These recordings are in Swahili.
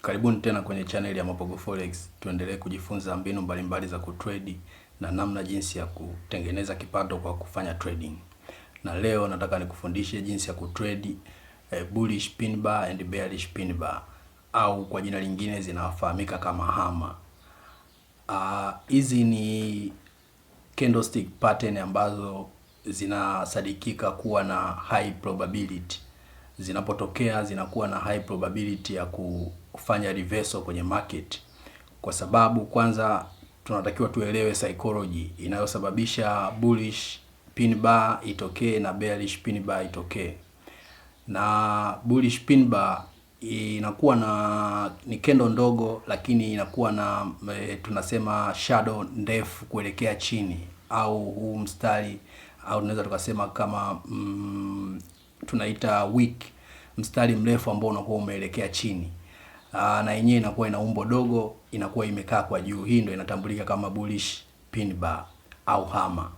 Karibuni tena kwenye channel ya Mapogo Forex. Tuendelee kujifunza mbinu mbalimbali za kutrade na namna jinsi ya kutengeneza kipato kwa kufanya trading. Na leo nataka nikufundishe jinsi ya kutrade bullish pin bar and bearish pin bar, au kwa jina lingine zinafahamika kama hama. Hizi ni candlestick pattern ambazo zinasadikika kuwa na high probability. Zinapotokea zinakuwa na high probability ya kufanya reversal kwenye market, kwa sababu kwanza tunatakiwa tuelewe psychology inayosababisha bullish pin bar itokee na bearish pin bar itokee. Na bullish pin bar inakuwa na ni kendo ndogo, lakini inakuwa na tunasema shadow ndefu kuelekea chini, au huu mstari, au tunaweza tukasema kama tunaita wick, mstari mrefu ambao unakuwa umeelekea chini. Na yenyewe inakuwa ina umbo dogo, inakuwa imekaa kwa juu. Hii ndio inatambulika kama bullish pin bar au hama.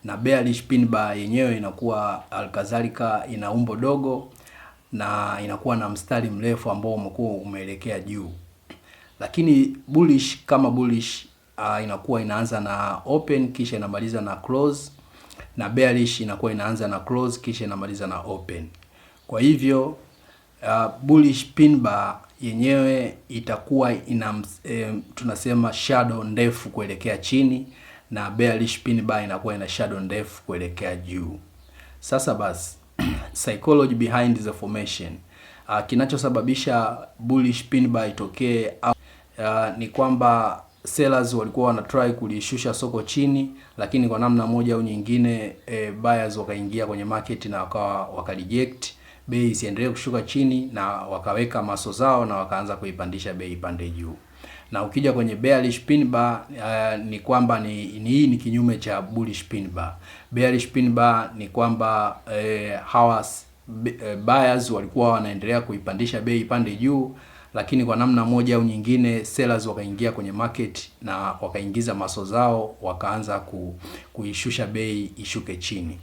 Na bearish pin bar yenyewe inakuwa alkadhalika ina umbo dogo na inakuwa na mstari mrefu ambao umekuwa umeelekea juu. Lakini bullish kama bullish inakuwa inaanza na open kisha inamaliza na close, na bearish inakuwa inaanza na close kisha inamaliza na open. Kwa hivyo bullish pin bar yenyewe itakuwa ina tunasema shadow ndefu kuelekea chini, na bearish pin bar inakuwa ina shadow ndefu kuelekea juu. Sasa basi psychology behind the formation, kinachosababisha bullish pin bar itokee ni kwamba sellers walikuwa wana try kulishusha soko chini, lakini kwa namna moja au nyingine buyers wakaingia kwenye market na waka reject bei isiendelee kushuka chini, na wakaweka maso zao na wakaanza kuipandisha bei pande juu. Na ukija kwenye bearish pin bar ni kwamba hii ni kinyume cha bullish pin bar. Bearish pin bar ni kwamba buyers walikuwa wanaendelea kuipandisha bei pande juu, lakini kwa namna moja au nyingine sellers wakaingia kwenye market na wakaingiza maso zao, wakaanza kuishusha bei ishuke chini.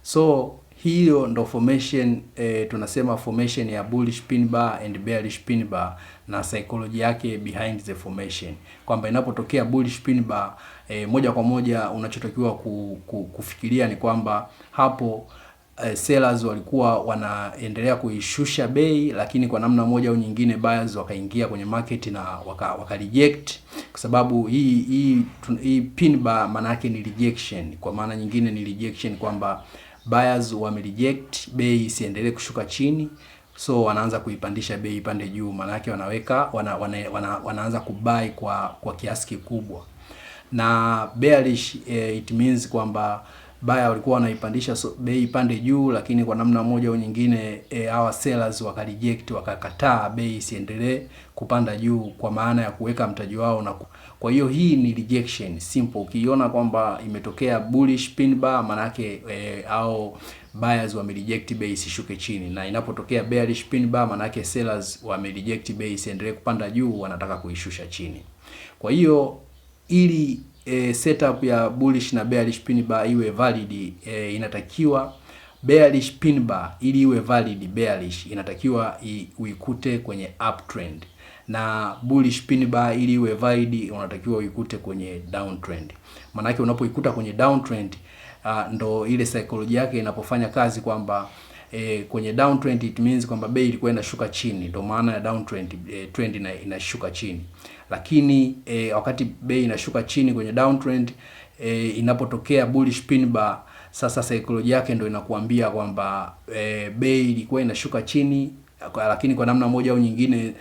So hiyo ndo formation tunasema formation ya bullish pin bar and bearish pin bar, na psychology yake behind the formation, kwamba inapotokea bullish pin bar moja kwa moja unachotakiwa kufikiria ni kwamba hapo sellers walikuwa wanaendelea kuishusha bei, lakini kwa namna moja au nyingine buyers wakaingia kwenye market na waka reject, kwa sababu hii pin bar maana yake ni rejection. Kwa maana nyingine ni rejection, kwamba buyers wame reject bei isiendelee kushuka chini, so wanaanza kuipandisha bei pande juu. Maana yake wanaanza kubuy kwa kiasi kikubwa. Na bearish it means kwamba buyer walikuwa wanaipandisha bei pande juu, lakini kwa namna moja au nyingine hawa sellers waka reject, wakakataa bei isiendelee kupanda juu, kwa maana ya kuweka mtaji wao. Na kwa hiyo hii ni rejection simple. Ukiona kwamba imetokea bullish pin bar, maana yake au buyers wame reject bei isishuke chini, na inapotokea bearish pin bar maana yake sellers wame reject bei isiendelee kupanda juu, wanataka kuishusha chini. Kwa hiyo ili setup ya bullish na bearish pin bar iwe valid, inatakiwa bearish pin bar ili iwe valid, bearish inatakiwa uikute kwenye uptrend, na bullish pin bar ili iwe valid unatakiwa uikute kwenye downtrend. Maana yake unapoikuta kwenye downtrend ndo ile psychology yake inapofanya kazi, kwamba kwenye downtrend it means kwamba bei ilikuwa inashuka chini, ndio maana ya downtrend, trend inashuka chini. Lakini wakati bei inashuka chini kwenye downtrend, inapotokea bullish pin bar, sasa psychology yake ndio inakuambia kwamba bei ilikuwa inashuka chini, lakini kwa namna moja au nyingine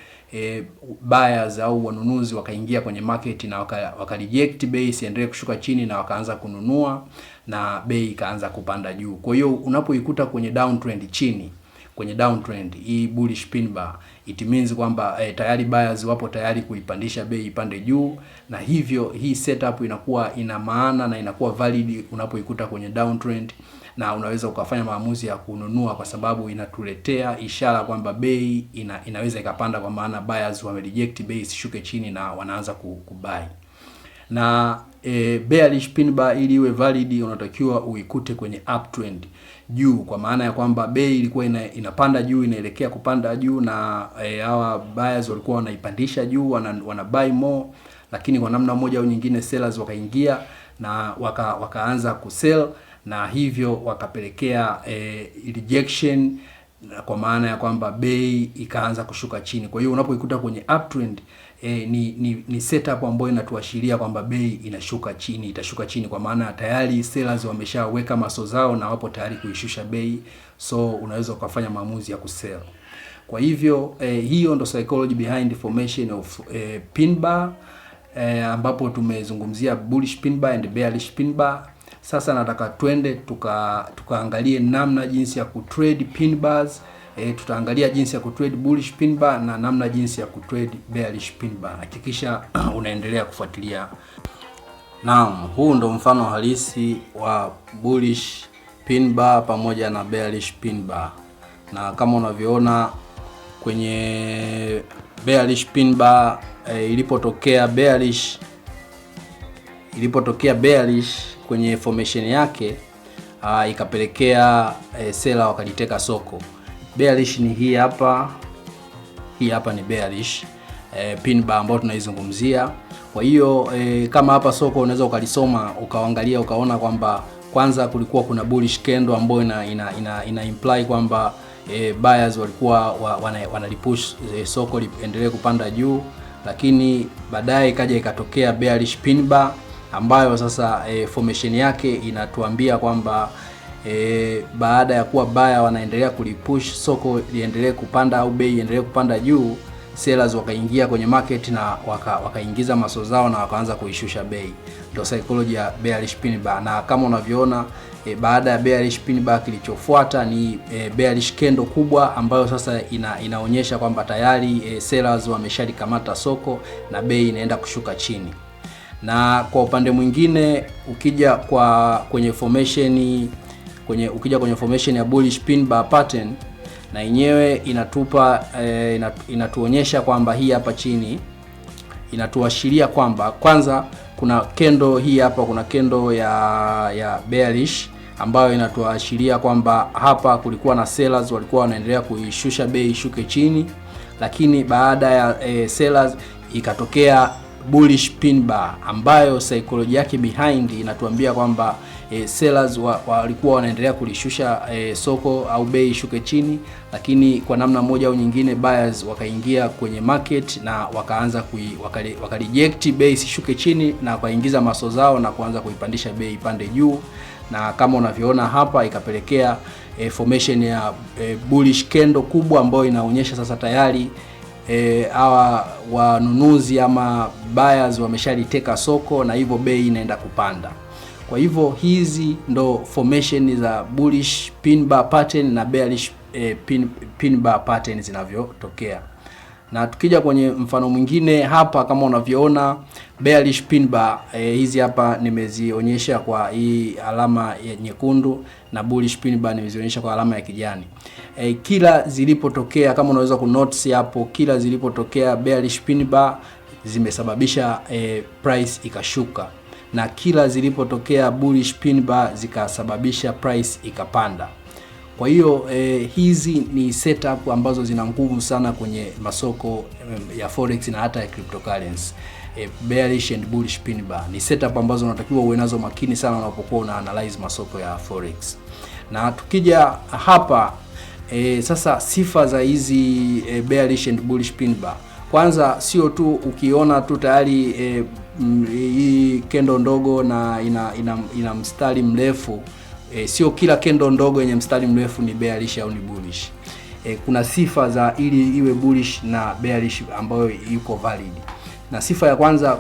buyers au wanunuzi wakaingia kwenye market na waka reject bei isiendelee kushuka chini, na wakaanza kununua na bei ikaanza kupanda juu. Kwa hiyo unapoikuta kwenye downtrend chini, kwenye downtrend hii bullish pin bar, it means kwamba tayari buyers wapo tayari kuipandisha bei ipande juu, na hivyo hii setup inakuwa ina maana na inakuwa valid unapoikuta kwenye downtrend, na unaweza ukafanya maamuzi ya kununua, kwa sababu inatuletea ishara kwamba bei inaweza ikapanda, kwa maana buyers wame reject bei isishuke chini na wanaanza kubuy. Na bearish pin bar ili iwe valid unatakiwa uikute kwenye uptrend juu, kwa maana ya kwamba bei ilikuwa inapanda juu, inaelekea kupanda juu, na hawa buyers walikuwa wanaipandisha juu, wana buy more, lakini kwa namna moja au nyingine sellers wakaingia na wakaanza kusell, na hivyo wakapelekea rejection, kwa maana ya kwamba bei ikaanza kushuka chini. Kwa hiyo unapoikuta kwenye uptrend ni setup ambayo inatuashiria kwamba bei itashuka chini, kwa maana tayari sellers wameshaweka maso zao na wapo tayari kuishusha bei, so unaweza ukafanya maamuzi ya kusell. Kwa hivyo hiyo ndo psychology behind formation of pin bar, ambapo tumezungumzia bullish pin bar and bearish pin bar. Sasa nataka twende tukaangalie namna jinsi ya kutrade pin bars. Tutaangalia jinsi ya kutrade bullish pin bar na namna jinsi ya kutrade bearish pin bar. Hakikisha unaendelea kufuatilia. Naam, huu ndo mfano halisi wa bullish pin bar pamoja na bearish pin bar. Na kama unavyoona kwenye bearish pin bar, ilipotokea bearish kwenye formation yake, ikapelekea seller wakaliteka soko. Bearish ni hii hapa ni bearish pin bar ambayo tunaizungumzia. Kwa hiyo kama hapa soko unaweza ukalisoma ukaangalia ukaona kwamba kwanza kulikuwa kuna bullish candle ambayo ina imply kwamba buyers walikuwa wanalipush soko liendelee kupanda juu, lakini baadaye ikaja ikatokea bearish pin bar ambayo sasa formation yake inatuambia kwamba baada ya kuwa buyer wanaendelea kulipush soko liendelee kupanda au bei iendelee kupanda juu, sellers wakaingia kwenye market na wakaingiza maso zao na wakaanza kuishusha bei. Ndio psychology ya bearish pin bar. Na kama unavyoona baada ya bearish pin bar kilichofuata ni bearish candle kubwa ambayo sasa inaonyesha kwamba tayari sellers wameshalikamata soko na bei inaenda kushuka chini. Na kwa upande mwingine ukija kwenye formation ya bullish pin bar pattern, na yenyewe inatuonyesha kwamba hii hapa chini inatuashiria kwamba kwanza kuna candle hii hapa, kuna candle ya bearish ambayo inatuashiria kwamba hapa kulikuwa na sellers walikuwa wanaendelea kuishusha bei ishuke chini, lakini baada ya sellers ikatokea bullish pin bar ambayo psychology yake behind inatuambia kwamba sellers walikuwa wanaendelea kulishusha soko au bei ishuke chini, lakini kwa namna moja au nyingine buyers wakaingia kwenye market na wakaanza wakareject bei isishuke chini na wakaingiza maso zao na kuanza kuipandisha bei ipande juu, na kama unavyoona hapa ikapelekea formation ya bullish candle kubwa ambayo inaonyesha sasa tayari hawa wanunuzi ama buyers wameshaliteka soko na hivyo bei inaenda kupanda. Kwa hivyo hizi ndo formation za bullish pin bar pattern na bearish pin bar pattern zinavyotokea. Na tukija kwenye mfano mwingine hapa, kama unavyoona bearish pin bar hizi hapa nimezionyesha kwa hii alama ya nyekundu na bullish pin bar nimezionyesha kwa alama ya kijani. Kila zilipotokea, kama unaweza kunotice hapo, kila zilipotokea bearish pin bar zimesababisha price ikashuka, na kila zilipotokea bullish pin bar zikasababisha price ikapanda. Kwa hiyo hizi ni setup ambazo zina nguvu sana kwenye masoko ya forex na hata ya cryptocurrency. Bearish and bullish pin bar ni setup ambazo unatakiwa uwe nazo makini sana unapokuwa una analyze masoko ya forex. Na tukija hapa sasa sifa za hizi bearish and bullish pin bar. Kwanza sio tu ukiona tu tayari hii kendo ndogo na ina mstari mrefu, sio kila kendo ndogo yenye mstari mrefu ni bearish au ni bullish. Kuna sifa za ili iwe bullish na bearish ambayo iko valid. Na sifa ya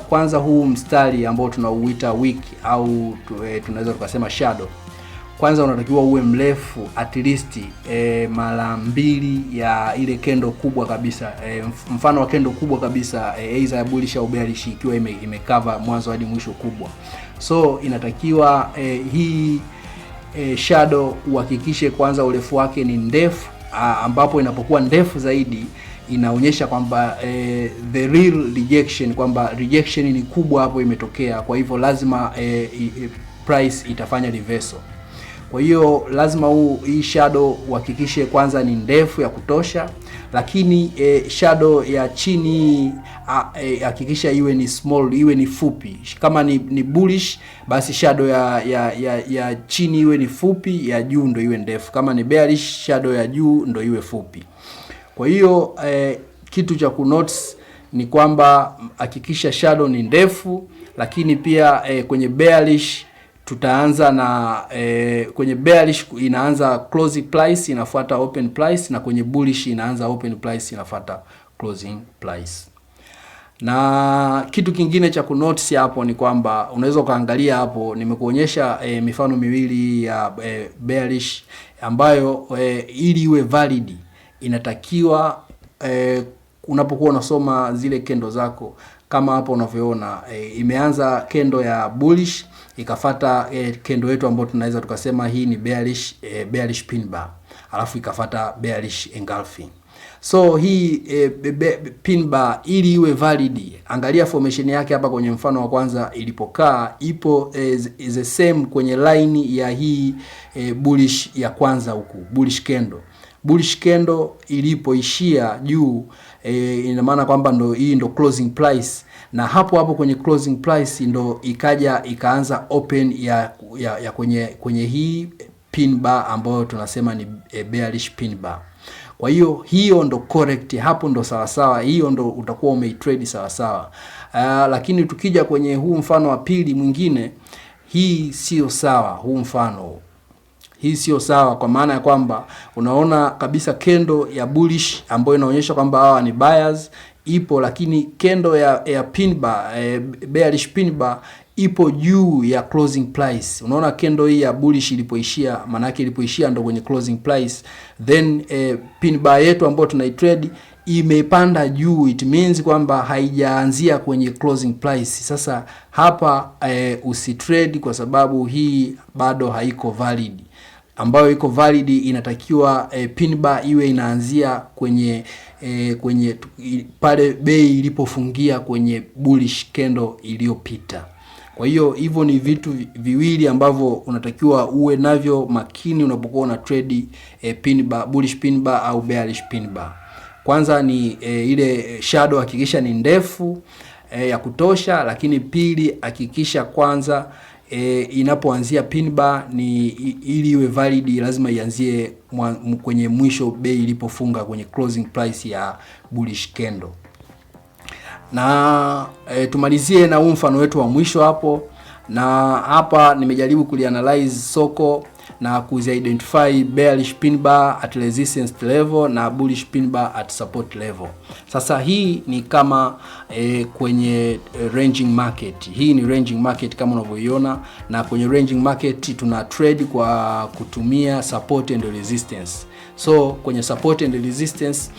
kwanza huu mstari ambao tunauita weak au tunaweza tukasema shadow. Kwanza unatakiwa uwe mrefu at least mara 2 ya ile kendo kubwa kabisa. Mfano wa kendo kubwa kabisa either bullish au bearish ikiwa imecover mwanzo hadi mwisho kubwa. So inatakiwa hii shadow uhakikishe kwanza urefu wake ni ndefu, ambapo inapokuwa ndefu zaidi inaonyesha kwamba the real rejection, kwamba rejection ni kubwa hapo imetokea, kwa hivyo lazima price itafanya reversal. Kwa hiyo lazima hii shadow uhakikishe kwanza ni ndefu ya kutosha, lakini shadow ya chini hakikisha iwe ni small, iwe ni fupi. Kama ni bullish, basi shadow ya chini iwe ni fupi, ya juu ndo iwe ndefu. Kama ni bearish, shadow ya juu ndo iwe fupi. Kwa hiyo kitu cha kunotice ni kwamba hakikisha shadow ni ndefu, lakini pia kwenye bearish tutaanza na kwenye bearish inaanza closing price inafuata open price, na kwenye bullish inaanza open price inafuata closing price. Na kitu kingine cha kunotice hapo ni kwamba unaweza ukaangalia hapo, nimekuonyesha mifano miwili ya bearish ambayo ili iwe valid inatakiwa unapokuwa unasoma zile kendo zako, kama hapo unavyoona imeanza kendo ya bullish ikafata kendo yetu ambayo tunaweza tukasema hii ni bearish pin bar, alafu ikafata bearish engulfing. So hii pin bar ili iwe valid, angalia formation yake hapa kwenye mfano wa kwanza ilipokaa, ipo the same kwenye line ya hii bullish ya kwanza huku, bullish candle ilipoishia juu, ina maana kwamba hii ndo closing price, na hapo kwenye closing price ndo ikaanza open ya kwenye hii pin bar ambayo tunasema ni bearish pin bar. Kwa hiyo ndo correct, hapo ndo sawa, hiyo ndo utakuwa umeitrade sawa. Lakini tukija kwenye huu mfano wa pili mwingine, hii sio sawa. Hii sio sawa, kwa maana ya kwamba unaona kabisa kendo ya bullish ambayo inaonyesha kwamba hawa ni buyers ipo, lakini kendo ya pin bar, bearish pin bar ipo juu ya closing price. Unaona kendo hii ya bullish ilipoishia, maana yake ilipoishia ndo kwenye closing price, then pin bar yetu ambayo tunaitrade imepanda juu, it means kwamba haijaanzia kwenye closing price. Sasa hapa usitrade, kwa sababu hii bado haiko valid. Ambayo iko valid inatakiwa pin bar iwe inaanzia kwenye pale bei ilipofungia kwenye bullish candle iliyopita. Kwa hiyo hivyo ni vitu viwili ambavyo unatakiwa uwe navyo makini unapokuwa una trade pin bar, bullish pin bar au bearish pin bar. Kwanza ni ile shadow hakikisha ni ndefu ya kutosha, lakini pili hakikisha kwanza inapoanzia pin bar ni ili iwe valid, lazima ianzie kwenye mwisho bei ilipofunga kwenye closing price ya bullish candle. Na tumalizie na huu mfano wetu wa mwisho hapo, na hapa nimejaribu kulianalyze soko na kuziidentify bearish pin bar at resistance level na bullish pin bar at support level. Sasa hii ni kama kwenye ranging market. Hii ni ranging market kama unavyoiona, na kwenye ranging market tuna trade kwa kutumia support and resistance. So kwenye support and resistance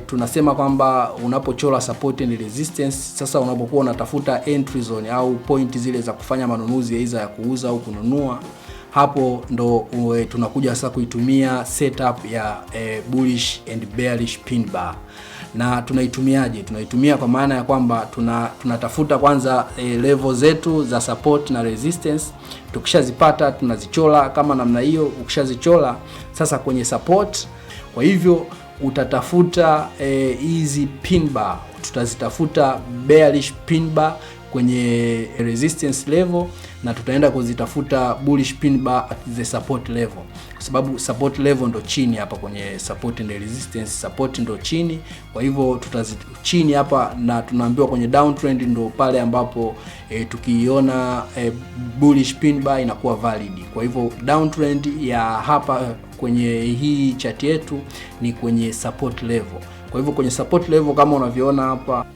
tunasema kwamba unapochora support and resistance, sasa unapokuwa unatafuta entry zone au point zile za kufanya manunuzi aidha ya kuuza au kununua, hapo ndo tunakuja sasa kuitumia setup ya bullish and bearish pin bar. Na tunaitumiaje? Tunaitumia kwa maana ya kwamba tunatafuta kwanza level zetu za support na resistance. Tukishazipata tunazichola kama namna hiyo. Ukishazichola sasa kwenye support, kwa hivyo utatafuta hizi pin bar, tutazitafuta bearish pin bar kwenye resistance level, na tutaenda kuzitafuta bullish pin bar at the support level, kwa sababu support level ndo chini hapa kwenye support and resistance. Support ndo chini, kwa hivyo chini hapa, na tunaambiwa kwenye downtrend ndo pale ambapo tukiiona bullish pin bar inakuwa valid. Kwa hivyo downtrend ya hapa kwenye hii chart yetu ni kwenye support level. Kwa hivyo kwenye support level kama unavyoona hapa,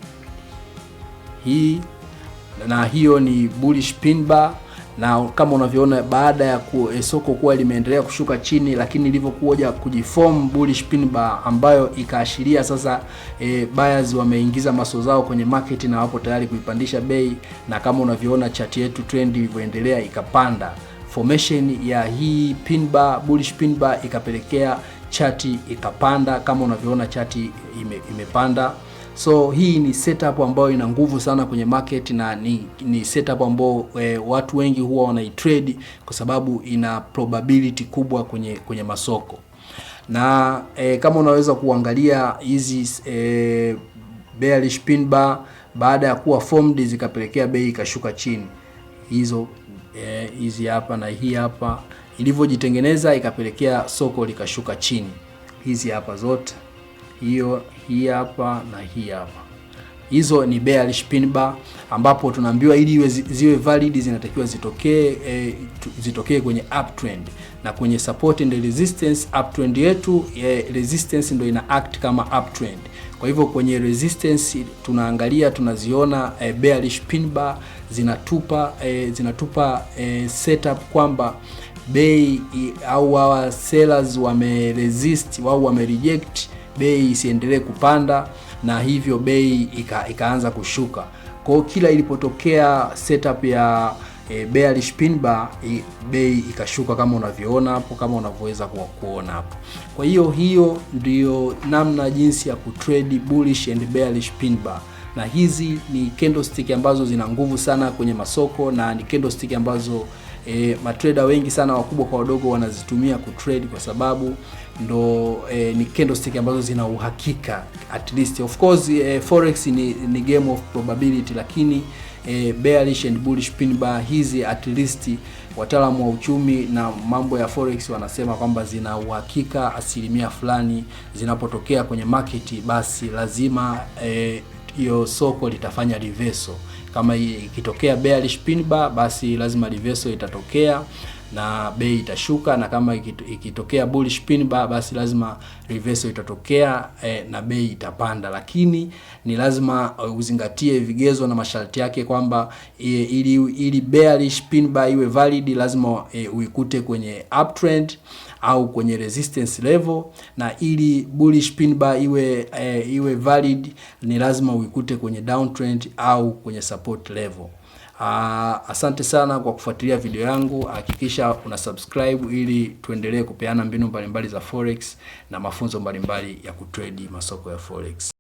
hii na hiyo ni bullish pin bar, na kama unavyoona baada ya soko kuwa limeendelea kushuka chini, lakini ilivyokuja kujiform bullish pin bar ambayo ikaashiria sasa buyers wameingiza maso zao kwenye market na wapo tayari kuipandisha bei, na kama unavyoona chart yetu trend ilivyoendelea ikapanda, formation ya hii pin bar, bullish pin bar ikapelekea chati ikapanda kama unavyoona chati imepanda. So hii ni setup ambayo ina nguvu sana kwenye market, na ni setup ambayo watu wengi huwa wanaitrade kwa sababu ina probability kubwa kwenye masoko. Na kama unaweza kuangalia hizi bearish pin bar baada ya kuwa formed zikapelekea bei ikashuka chini. Hizi hapa na hii hapa ilivyojitengeneza ikapelekea soko likashuka chini. Hizi hapa zote, hii hapa na hii hapa, hizo ni bearish pin bar, ambapo tunaambiwa ili ziwe valid zinatakiwa zitokee kwenye uptrend, na kwenye support and resistance uptrend yetu resistance ndio ina act kama uptrend. Kwa hivyo kwenye resistance tunaziona bearish pin bar zinatupa setup kwamba bei au hawa sellers wameresist au wamereject bei isiendelee kupanda, na hivyo bei ikaanza kushuka. Kwa hiyo kila ilipotokea setup ya bearish pin bar bei ikashuka kama unavyoona hapo, kama unavyoweza kuona hapo. Kwa hiyo ndio namna jinsi ya kutrade bullish and bearish pin bar, na hizi ni candlestick ambazo zina nguvu sana kwenye masoko, na ni candlestick ambazo matrader wengi sana wakubwa kwa wadogo wanazitumia kutrade, kwa sababu ndo ni candlestick ambazo zina uhakika. At least of course forex ni game of probability, lakini bearish and bullish pin bar hizi at least wataalamu wa uchumi na mambo ya forex wanasema kwamba zina uhakika asilimia fulani. Zinapotokea kwenye market, basi lazima hiyo soko litafanya reversal. Kama ikitokea bearish pin bar, basi lazima reversal itatokea na bei itashuka, na kama ikitokea bullish pin bar, basi lazima reversal itatokea na bei itapanda. Lakini ni lazima uzingatie vigezo na masharti yake, kwamba ili bearish pin bar iwe valid lazima uikute kwenye uptrend au kwenye resistance level, na ili bullish pin bar iwe valid ni lazima uikute kwenye downtrend au kwenye support level. Asante sana kwa kufuatilia video yangu. Hakikisha una subscribe ili tuendelee kupeana mbinu mbalimbali za forex na mafunzo mbalimbali ya kutrade masoko ya forex.